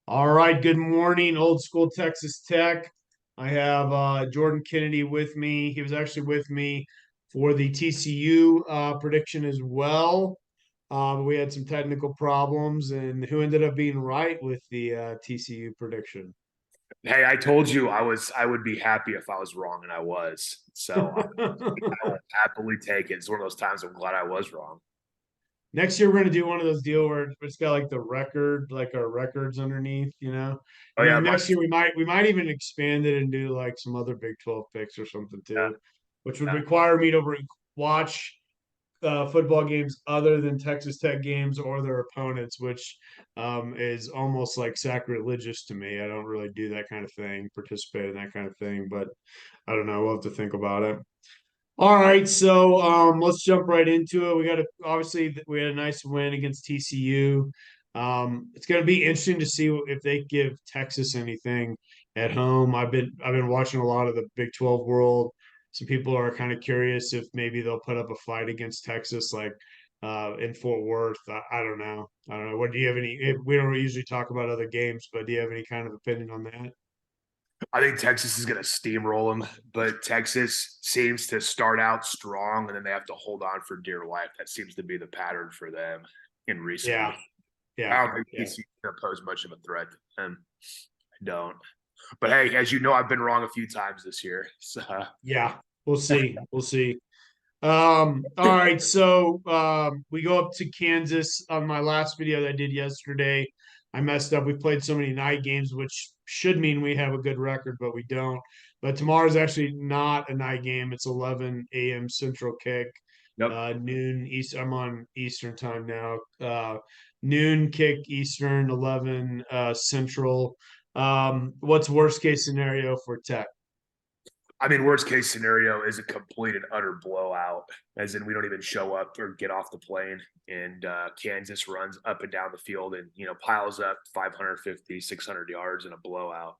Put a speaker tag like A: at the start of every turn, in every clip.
A: All right, good morning, old school Texas Tech. I have Jordan Kennedy with me. He was actually with me for the TCU prediction as well. We had some technical problems, and who ended up being right with the TCU prediction?
B: Hey, I told you I would be happy if I was wrong, and I was. So I will happily take it. It's one of those times I'm glad I was wrong.
A: Next year, we're gonna do one of those deal where it's got like the record, like our records underneath, you know.
B: Oh
A: And
B: yeah,
A: then next year we might even expand it and do like some other Big 12 picks or something
B: yeah,
A: too, which would
B: yeah.
A: require me to watch football games other than Texas Tech games or their opponents, which is almost like sacrilegious to me. I don't really do that kind of thing, participate in that kind of thing, but I don't know. We'll have to think about it. All right, so let's jump right into it. We got obviously we had a nice win against TCU. It's going to be interesting to see if they give Texas anything at home. I've been watching a lot of the Big 12 world. Some people are kind of curious if maybe they'll put up a fight against Texas, like in Fort Worth. I don't know. I don't know. What do you have any? We don't usually talk about other games, but do you have any kind of opinion on that?
B: I think Texas is going to steamroll them, but Texas seems to start out strong and then they have to hold on for dear life. That seems to be the pattern for them in recent
A: Yeah,
B: weeks.
A: yeah,
B: I don't think
A: yeah.
B: TCU is going to pose much of a threat to them. I don't. But hey, as you know, I've been wrong a few times this year. So
A: Yeah, we'll see. We'll see. All right, so we go up to Kansas on my last video that I did yesterday. I messed up. We played so many night games, which should mean we have a good record, but we don't. But tomorrow's actually not a night game. It's 11 a.m. Central kick,
B: yep.
A: noon East. I'm on Eastern time now. Noon kick Eastern, 11 Central. What's worst case scenario for Tech?
B: I mean, worst case scenario is a complete and utter blowout, as in we don't even show up or get off the plane, and Kansas runs up and down the field and piles up 550, 600 yards in a blowout.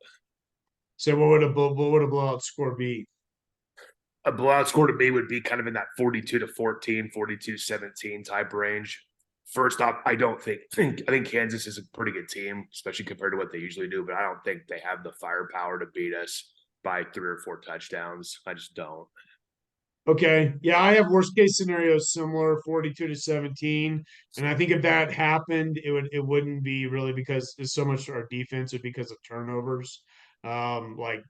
A: So what would a blowout score be?
B: A blowout score to me would be kind of in that 42 to 14, 42-17 type range. First off, I think Kansas is a pretty good team, especially compared to what they usually do, but I don't think they have the firepower to beat us by 3 or 4 touchdowns. I just don't.
A: Okay. Yeah, I have worst case scenario similar, 42 to 17. And I think if that happened, it wouldn't be really because it's so much our defense, it because of turnovers. Like,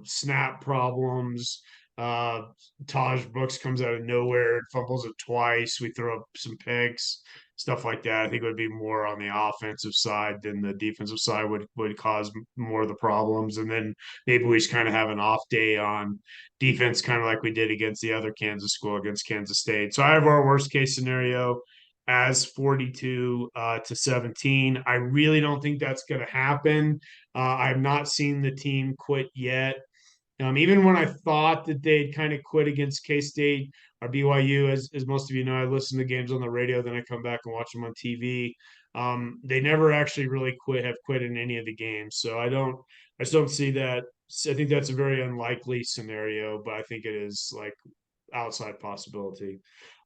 A: snap problems. Uh Taj Brooks comes out of nowhere, fumbles it twice. We throw up some picks, stuff like that. I think it would be more on the offensive side than the defensive side would cause more of the problems. And then maybe we just kind of have an off day on defense, kind of like we did against the other Kansas school against Kansas State. So I have our worst case scenario as 42 to 17. I really don't think that's going to happen. I have not seen the team quit yet. Even when I thought that they'd kind of quit against K State or BYU, as most of you know, I listen to games on the radio, then I come back and watch them on TV. They never actually really have quit in any of the games. So I just don't see that. I think that's a very unlikely scenario, but I think it is like outside possibility.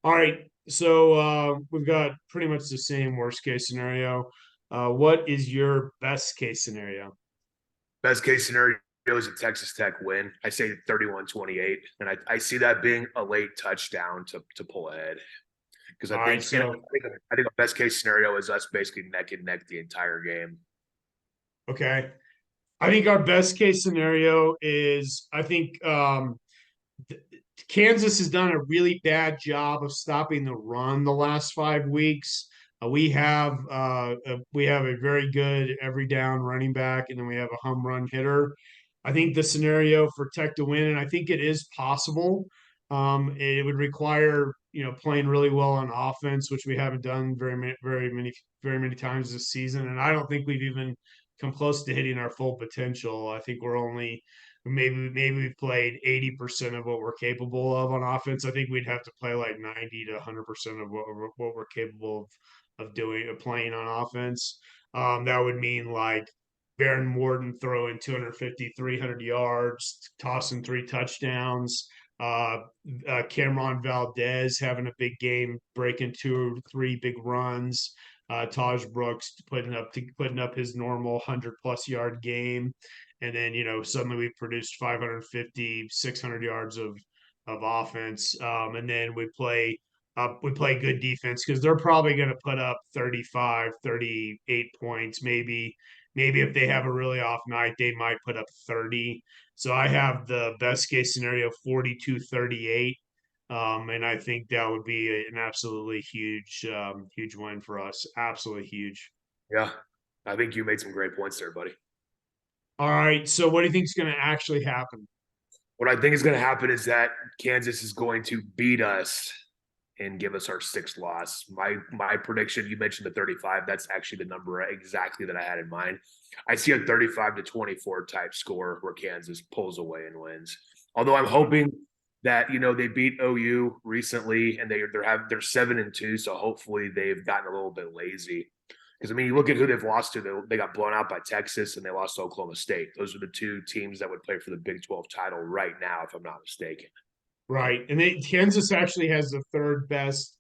A: All right, so we've got pretty much the same worst case scenario. What is your best case scenario?
B: Best case scenario is a Texas Tech win. I say 31-28, and I see that being a late touchdown to pull ahead. Because
A: All right, so
B: I think a best case scenario is us basically neck and neck the entire game.
A: okay. I think our best case scenario is I think Kansas has done a really bad job of stopping the run the last 5 weeks. We have a very good every down running back, and then we have a home run hitter. I think the scenario for Tech to win, and I think it is possible. It would require playing really well on offense, which we haven't done very many times this season, and I don't think we've even come close to hitting our full potential. I think we're only maybe we've played 80% of what we're capable of on offense. I think we'd have to play like 90 to 100% of what we're capable of doing playing on offense. That would mean like Baron Morton throwing 250, 300 yards, tossing 3 touchdowns. Uh, Cameron Valdez having a big game, breaking 2 or 3 big runs. Taj Brooks putting up his normal 100+ yard game, and then suddenly we produced 550, 600 yards of offense, and then we play good defense because they're probably going to put up 35, 38 points, maybe if they have a really off night, they might put up 30. So I have the best case scenario 42-38. And I think that would be an absolutely huge win for us. Absolutely huge.
B: Yeah, I think you made some great points there, buddy.
A: All right. So what do you think is going to actually happen?
B: What I think is going to happen is that Kansas is going to beat us and give us our sixth loss. My prediction, you mentioned the 35. That's actually the number exactly that I had in mind. I see a 35-24 type score where Kansas pulls away and wins. Although I'm hoping that they beat OU recently and they're 7-2, so hopefully they've gotten a little bit lazy. Because I mean, you look at who they've lost to. They got blown out by Texas and they lost to Oklahoma State. Those are the two teams that would play for the Big 12 title right now, if I'm not mistaken.
A: Right. And Kansas actually has the third best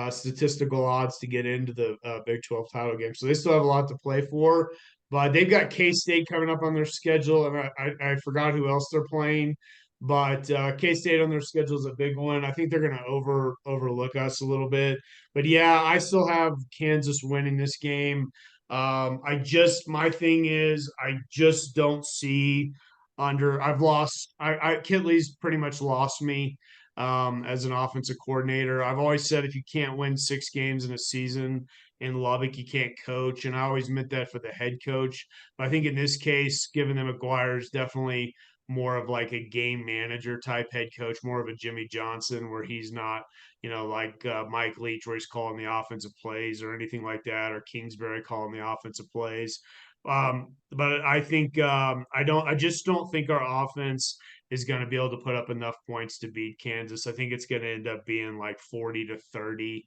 A: statistical odds to get into the Big 12 title game. So they still have a lot to play for. But they've got K-State coming up on their schedule. And I forgot who else they're playing. But K-State on their schedule is a big one. I think they're going to overlook us a little bit. But yeah, I still have Kansas winning this game. My thing is, I just don't see I've lost I Kitley's pretty much lost me as an offensive coordinator. I've always said if you can't win 6 games in a season in Lubbock, you can't coach. And I always meant that for the head coach. But I think in this case, given that McGuire is definitely more of like a game manager type head coach, more of a Jimmy Johnson, where he's not, like Mike Leach, where he's calling the offensive plays or anything like that, or Kingsbury calling the offensive plays. But I think I just don't think our offense is going to be able to put up enough points to beat Kansas. I think it's going to end up being like 40-30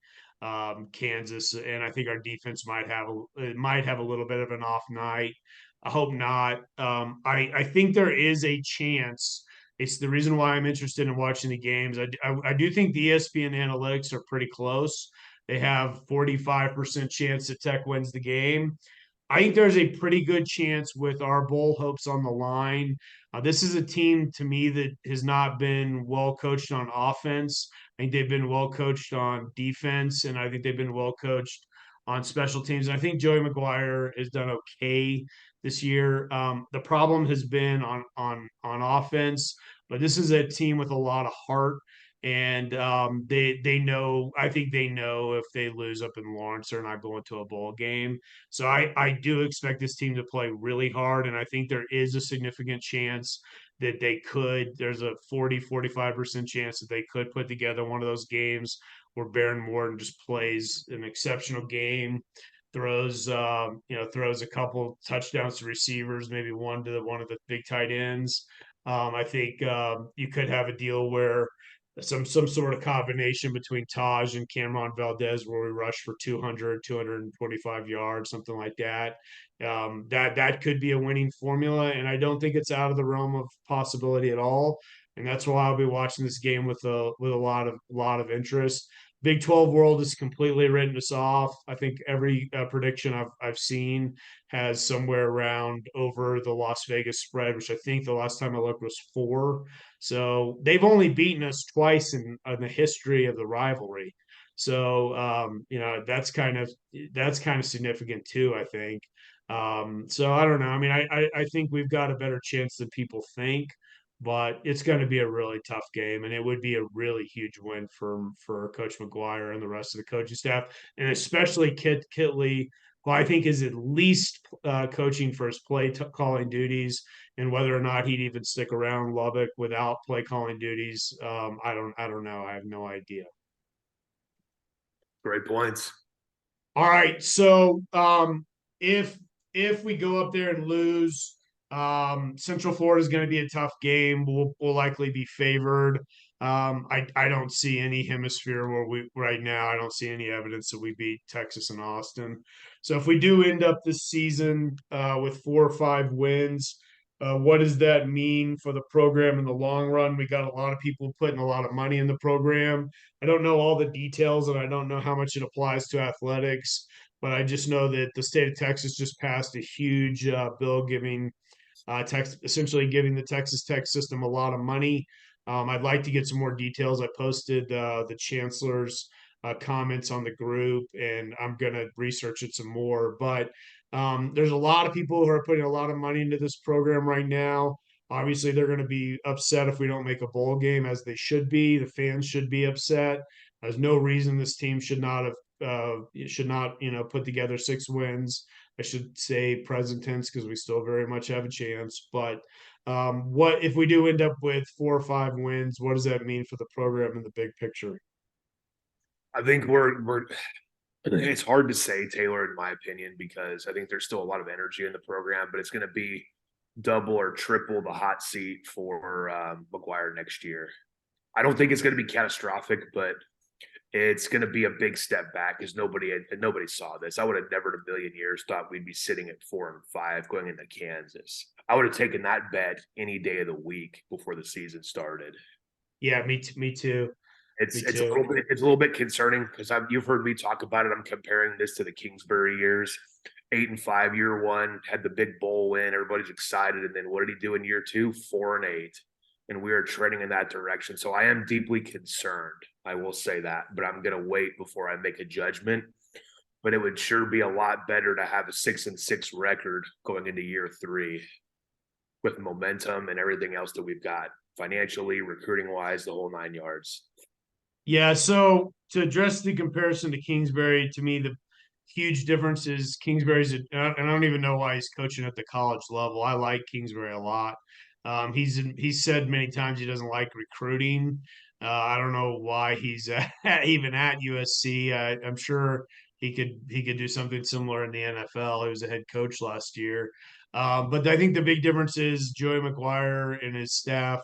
A: Kansas, and I think our defense might have a little bit of an off night. I hope not. I think there is a chance. It's the reason why I'm interested in watching the games. I do think the ESPN analytics are pretty close. They have 45% chance that Tech wins the game. I think there's a pretty good chance with our bowl hopes on the line. This is a team to me that has not been well coached on offense. I think they've been well coached on defense, and I think they've been well coached on special teams. And I think Joey McGuire has done okay this year. The problem has been on offense, but this is a team with a lot of heart. And they know. I think they know if they lose up in Lawrence, they're not going to a bowl game. So I do expect this team to play really hard, and I think there is a significant chance that there's a 40-45% chance that they could put together one of those games where Baron Morton just plays an exceptional game, throws a couple touchdowns to receivers, maybe one to one of the big tight ends. I think you could have a deal where some sort of combination between Taj and Cameron Valdez where we rush for 200, 225 yards, something like that. That could be a winning formula, and I don't think it's out of the realm of possibility at all. And that's why I'll be watching this game with a lot of interest. Big 12 world has completely written us off. I think every prediction I've seen has somewhere around over the Las Vegas spread, which I think the last time I looked was 4. So they've only beaten us twice in the history of the rivalry. So that's kind of significant too, I think. So I don't know. I mean, I think we've got a better chance than people think, but it's going to be a really tough game, and it would be a really huge win for Coach McGuire and the rest of the coaching staff, and especially Kitley, who I think is at least coaching for his calling duties, and whether or not he'd even stick around Lubbock without play calling duties, I don't know. I have no idea.
B: Great points.
A: All right, so if if we go up there and lose, Central Florida is going to be a tough game. We'll likely be favored. I don't see any hemisphere where we right now. I don't see any evidence that we beat Texas and Austin. So if we do end up this season with 4 or 5 wins, what does that mean for the program in the long run? We got a lot of people putting a lot of money in the program. I don't know all the details, and I don't know how much it applies to athletics. but I just know that the state of Texas just passed a huge bill giving essentially giving the Texas Tech system a lot of money. I'd like to get some more details. I posted the chancellor's comments on the group, and I'm going to research it some more. But there's a lot of people who are putting a lot of money into this program right now. Obviously, they're going to be upset if we don't make a bowl game, as they should be. The fans should be upset. There's no reason this team should not put together 6 wins. I should say present tense because we still very much have a chance. But what if we do end up with 4 or 5 wins? What does that mean for the program in the big picture?
B: I think we're it's hard to say, Taylor, in my opinion, because I think there's still a lot of energy in the program, but it's going to be double or triple the hot seat for McGuire next year. I don't think it's going to be catastrophic, but it's going to be a big step back because nobody saw this. I would have never in a million years thought we'd be sitting at 4-5 going into Kansas. I would have taken that bet any day of the week before the season started.
A: Yeah, me too. Me
B: It's a
A: too.
B: little bit concerning because you've heard me talk about it. I'm comparing this to the Kingsbury years. 8-5 year one had the big bowl win. Everybody's excited, and then what did he do in year two? 4-8, and we are trending in that direction. So I am deeply concerned. I will say that, but I'm going to wait before I make a judgment. But it would sure be a lot better to have a 6-6 record going into year three with momentum and everything else that we've got financially, recruiting wise, the whole 9 yards.
A: Yeah, so to address the comparison to Kingsbury, to me, the huge difference is and I don't even know why he's coaching at the college level. I like Kingsbury a lot. He's said many times he doesn't like recruiting. I don't know why he's even at USC. I'm sure he could do something similar in the NFL. He was a head coach last year. But I think the big difference is Joey McGuire and his staff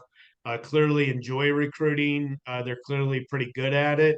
A: clearly enjoy recruiting. They're clearly pretty good at it.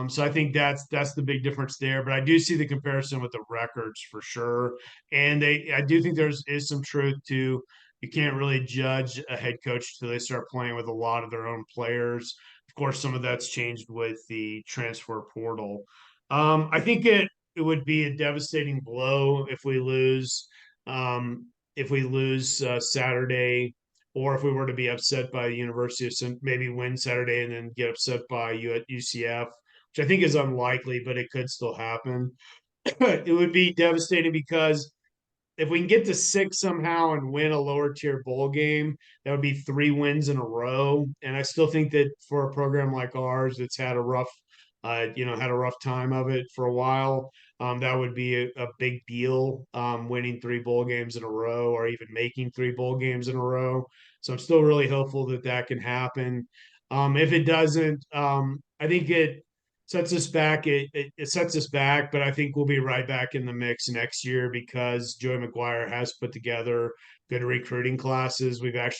A: So I think that's the big difference there. But I do see the comparison with the records for sure, and I do think is some truth to you can't really judge a head coach until they start playing with a lot of their own players. Of course, some of that's changed with the transfer portal. I think it would be a devastating blow if we lose. If we lose Saturday, or if we were to be upset by the University of maybe win Saturday and then get upset by UCF, which I think is unlikely, but it could still happen. It would be devastating because if we can get to 6 somehow and win a lower tier bowl game, that would be 3 wins in a row. And I still think that for a program like ours that's had a rough time of it for a while, that would be a big deal, winning 3 bowl games in a row or even making 3 bowl games in a row. So I'm still really hopeful that that can happen. If it doesn't, I think it sets us back, but I think we'll be right back in the mix next year because Joey McGuire has put together good recruiting classes. We've got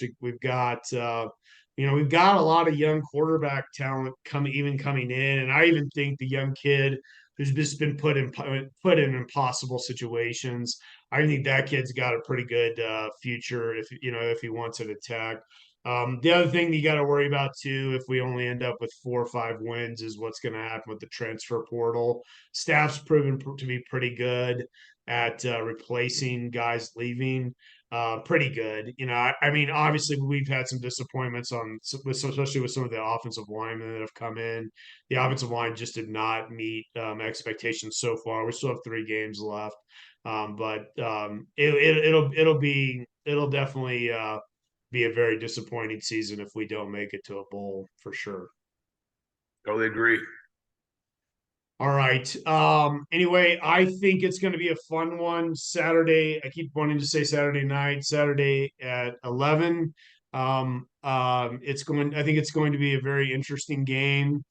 A: a lot of young quarterback talent coming in, and I even think the young kid who's just been put in impossible situations. I think that kid's got a pretty good future if he wants it attack. The other thing you got to worry about too, if we only end up with 4 or 5 wins, is what's going to happen with the transfer portal. Staff's proven to be pretty good at replacing guys leaving. Pretty good. I mean, obviously we've had some disappointments especially with some of the offensive linemen that have come in. The offensive line just did not meet expectations so far. We still have 3 games left, but it'll definitely be a very disappointing season if we don't make it to a bowl for sure.
B: Totally agree.
A: All right. Anyway, I think it's going to be a fun one Saturday. I keep wanting to say Saturday night, Saturday at 11. I think it's going to be a very interesting game.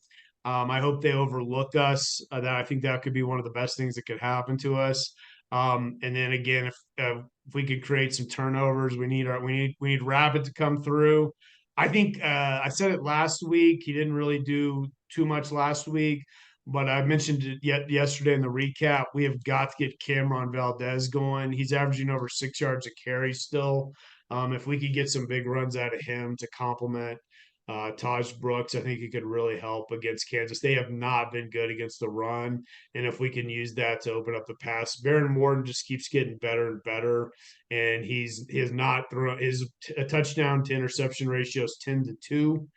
A: I hope they overlook us. I think that could be one of the best things that could happen to us. And then again, if we could create some turnovers, we need Rabbit to come through. I think I said it last week. He didn't really do too much last week, but I mentioned it yesterday in the recap. We have got to get Cameron Valdez going. He's averaging over 6 yards a carry still. If we could get some big runs out of him to complement Taj Brooks, I think he could really help against Kansas. They have not been good against the run, and if we can use that to open up the pass, Baron Morton just keeps getting better and better, and he has not thrown his a touchdown to interception ratio is 10-2.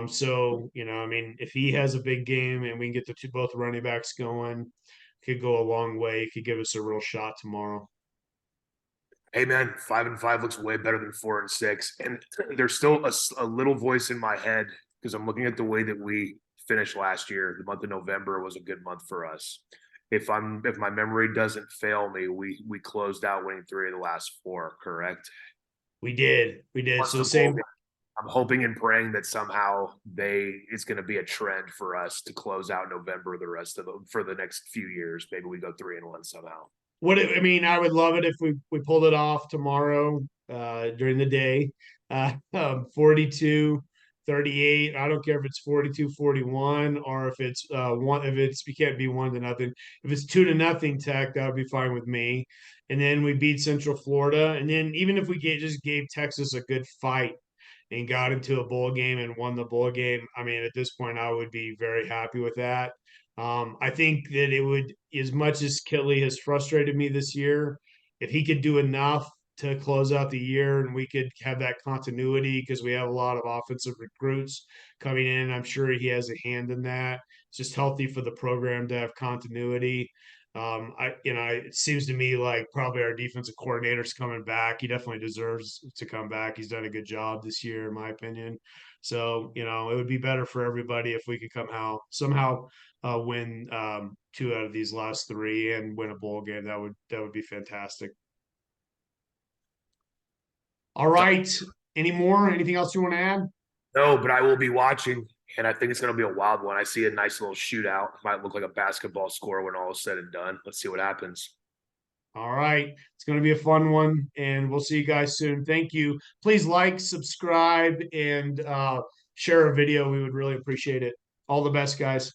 A: So I mean, if he has a big game and we can get the both running backs going, could go a long way. It could give us a real shot tomorrow.
B: Hey man, 5-5 looks way better than 4-6, and there's still a little voice in my head because I'm looking at the way that we finished last year. The month of November was a good month for us. If my memory doesn't fail me, we closed out winning 3 of the last 4. Correct?
A: We did.
B: Once
A: So
B: the bowl
A: same.
B: game, I'm hoping and praying that somehow it's going to be a trend for us to close out November the rest of for the next few years. Maybe we go 3-1 somehow.
A: I mean, I would love it if we pulled it off tomorrow during the day. 42-38. I don't care if it's 42-41 or if it's one if it's we can't be 1-0. If it's 2-0 Tech, that would be fine with me. And then we beat Central Florida. And then even if we just gave Texas a good fight and got into a bowl game and won the bowl game, I mean, at this point, I would be very happy with that. I think that it would, as much as Kelly has frustrated me this year, if he could do enough to close out the year and we could have that continuity because we have a lot of offensive recruits coming in. I'm sure he has a hand in that. It's just healthy for the program to have continuity. It seems to me like probably our defensive coordinator's coming back. He definitely deserves to come back. He's done a good job this year, in my opinion. So, it would be better for everybody if we could somehow win 2 out of these last 3 and win a bowl game. That would be fantastic. All right. Any more? Anything else you want to add?
B: No, but I will be watching, and I think it's going to be a wild one. I see a nice little shootout. Might look like a basketball score when all is said and done. Let's see what happens.
A: All right. It's going to be a fun one, and we'll see you guys soon. Thank you. Please like, subscribe, and share a video. We would really appreciate it. All the best, guys.